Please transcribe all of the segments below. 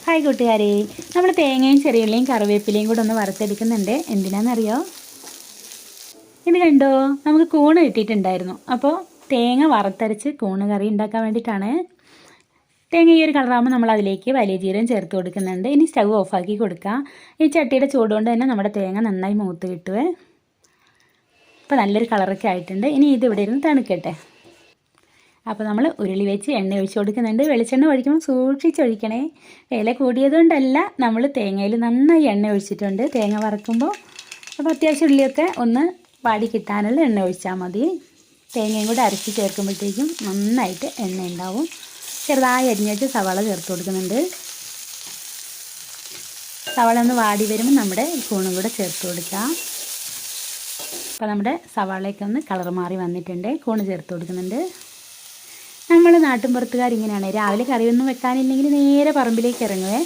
Hi കൂട്ടുകാരെ, നമ്മൾ തേങ്ങയും ചെറിയുള്ളിയും കറിവേപ്പിലയും കൂടെ ഒന്ന് വറുത്തെടുക്കുന്നുണ്ട്. എന്തിനാണെന്നറിയോ? ഇത് കണ്ടോ, നമുക്ക് കൂണ് കിട്ടിയിട്ടുണ്ടായിരുന്നു. അപ്പോൾ തേങ്ങ വറുത്തരച്ച് കൂണ് കറി ഉണ്ടാക്കാൻ വേണ്ടിയിട്ടാണ്. തേങ്ങ ഈ ഒരു കളറാകുമ്പോൾ നമ്മൾ അതിലേക്ക് വലിയ ജീരകം ചേർത്ത് കൊടുക്കുന്നുണ്ട്. ഇനി സ്റ്റവ് ഓഫാക്കി കൊടുക്കാം. ഈ ചട്ടിയുടെ ചൂടുകൊണ്ട് തന്നെ നമ്മുടെ തേങ്ങ നന്നായി മൂത്ത് കിട്ടുവേ. അപ്പോൾ നല്ലൊരു കളറൊക്കെ ആയിട്ടുണ്ട്. ഇനി ഇത് ഇവിടെ ഇരുന്ന് തണുക്കട്ടെ. അപ്പോൾ നമ്മൾ ഉരുളി വെച്ച് എണ്ണ ഒഴിച്ച് കൊടുക്കുന്നുണ്ട്. വെളിച്ചെണ്ണ ഒഴിക്കുമ്പോൾ സൂക്ഷിച്ചൊഴിക്കണേ. വില കൂടിയതുകൊണ്ടല്ല, നമ്മൾ തേങ്ങയിൽ നന്നായി എണ്ണ ഒഴിച്ചിട്ടുണ്ട് തേങ്ങ വറക്കുമ്പോൾ. അപ്പോൾ അത്യാവശ്യം ഉള്ളിയൊക്കെ ഒന്ന് വാടി കിട്ടാനുള്ള എണ്ണ ഒഴിച്ചാൽ മതി. തേങ്ങയും കൂടെ അരച്ച് ചേർക്കുമ്പോഴത്തേക്കും നന്നായിട്ട് എണ്ണ ഉണ്ടാവും. ചെറുതായി അരിഞ്ഞ് വെച്ച് സവാള ചേർത്ത് കൊടുക്കുന്നുണ്ട്. സവാള ഒന്ന് വാടി വരുമ്പോൾ നമ്മുടെ കൂണും കൂടെ ചേർത്ത് കൊടുക്കാം. അപ്പോൾ നമ്മുടെ സവാളയൊക്കെ ഒന്ന് കളർ മാറി വന്നിട്ടുണ്ട്. കൂണ് ചേർത്ത് കൊടുക്കുന്നുണ്ട്. നമ്മൾ നാട്ടിൻപുറത്തുകാരിങ്ങനെയാണ്, രാവിലെ കറിയൊന്നും വെക്കാനില്ലെങ്കിൽ നേരെ പറമ്പിലേക്ക് ഇറങ്ങുവേ.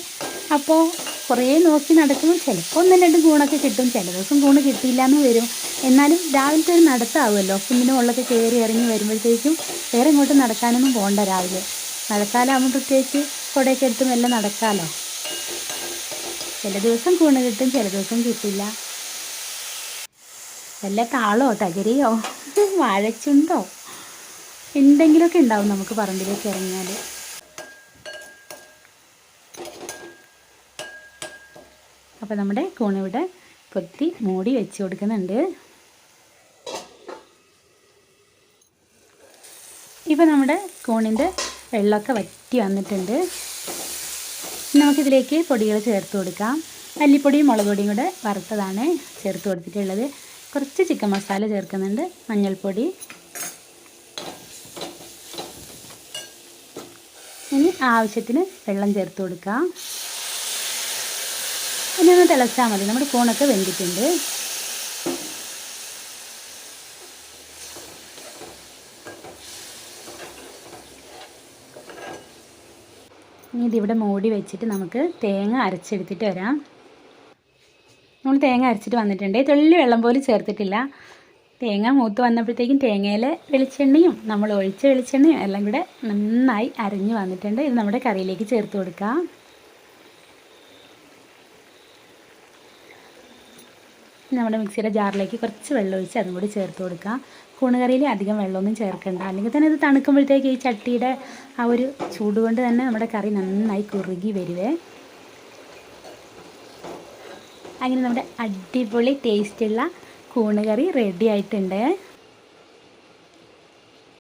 അപ്പോൾ കുറേ നോക്കി നടക്കുമ്പോൾ ചിലപ്പോൾ ഒന്നും രണ്ടും കൂണൊക്കെ കിട്ടും, ചില ദിവസം കൂണ് കിട്ടിയില്ല എന്ന് വരും. എന്നാലും രാവിലത്തെ ഒരു നടത്താവുമല്ലോ. കുഞ്ഞിൻ്റെ മുകളിലൊക്കെ കയറി ഇറങ്ങി വരുമ്പോഴത്തേക്കും വേറെ ഇങ്ങോട്ട് നടക്കാനൊന്നും പോകണ്ട. രാവിലെ മഴക്കാലമാകുമ്പോൾ പ്രത്യേകിച്ച് കുടയൊക്കെ എടുത്തും എല്ലാം നടക്കാമല്ലോ. ചില ദിവസം കൂണ് കിട്ടും, ചില ദിവസം കിട്ടില്ല. വല്ല താളോ തകരയോ വാഴച്ചുണ്ടോ എന്തെങ്കിലുമൊക്കെ ഉണ്ടാവും നമുക്ക് പറമ്പിലേക്ക് ഇറങ്ങിയാൽ. അപ്പോൾ നമ്മുടെ കൂണിവിടെ കൊത്തി മൂടി വെച്ച് കൊടുക്കുന്നുണ്ട്. ഇപ്പോൾ നമ്മുടെ കൂണിൻ്റെ വെള്ളമൊക്കെ വറ്റി വന്നിട്ടുണ്ട്. നമുക്കിതിലേക്ക് പൊടികൾ ചേർത്ത് കൊടുക്കാം. മല്ലിപ്പൊടിയും മുളക് പൊടിയും കൂടെ വറുത്തതാണ് ചേർത്ത് കൊടുത്തിട്ടുള്ളത്. കുറച്ച് ചിക്കൻ മസാല ചേർക്കുന്നുണ്ട്, മഞ്ഞൾപ്പൊടി. ഇനി ആവശ്യത്തിന് വെള്ളം ചേർത്ത് കൊടുക്കാം. ഇനി ഒന്ന് തിളച്ചാൽ മതി. നമ്മുടെ കൂണൊക്കെ വെന്തിട്ടുണ്ട്. ഇനി ഇതിവിടെ മൂടി വെച്ചിട്ട് നമുക്ക് തേങ്ങ അരച്ചെടുത്തിട്ട് വരാം. നമ്മൾ തേങ്ങ അരച്ചിട്ട് വന്നിട്ടുണ്ട്. തുള്ളി വെള്ളം പോലും ചേർത്തിട്ടില്ല. തേങ്ങ മൂത്ത് വന്നപ്പോഴത്തേക്കും തേങ്ങയിലെ വെളിച്ചെണ്ണയും നമ്മൾ ഒഴിച്ച വെളിച്ചെണ്ണയും എല്ലാം കൂടെ നന്നായി അരഞ്ഞ് വന്നിട്ടുണ്ട്. ഇത് നമ്മുടെ കറിയിലേക്ക് ചേർത്ത് കൊടുക്കാം. നമ്മുടെ മിക്സിയുടെ ജാറിലേക്ക് കുറച്ച് വെള്ളം ഒഴിച്ച് അതും കൂടി ചേർത്ത് കൊടുക്കാം. കൂണുകറിയിൽ അധികം വെള്ളമൊന്നും ചേർക്കണ്ട, അല്ലെങ്കിൽ തന്നെ ഇത് തണുക്കുമ്പോഴത്തേക്ക് ഈ ചട്ടിയുടെ ആ ഒരു ചൂട് കൊണ്ട് തന്നെ നമ്മുടെ കറി നന്നായി കുറുകി വരുവേ. അങ്ങനെ നമ്മുടെ അടിപൊളി ടേസ്റ്റുള്ള കൂണുകറി റെഡി ആയിട്ടുണ്ട്.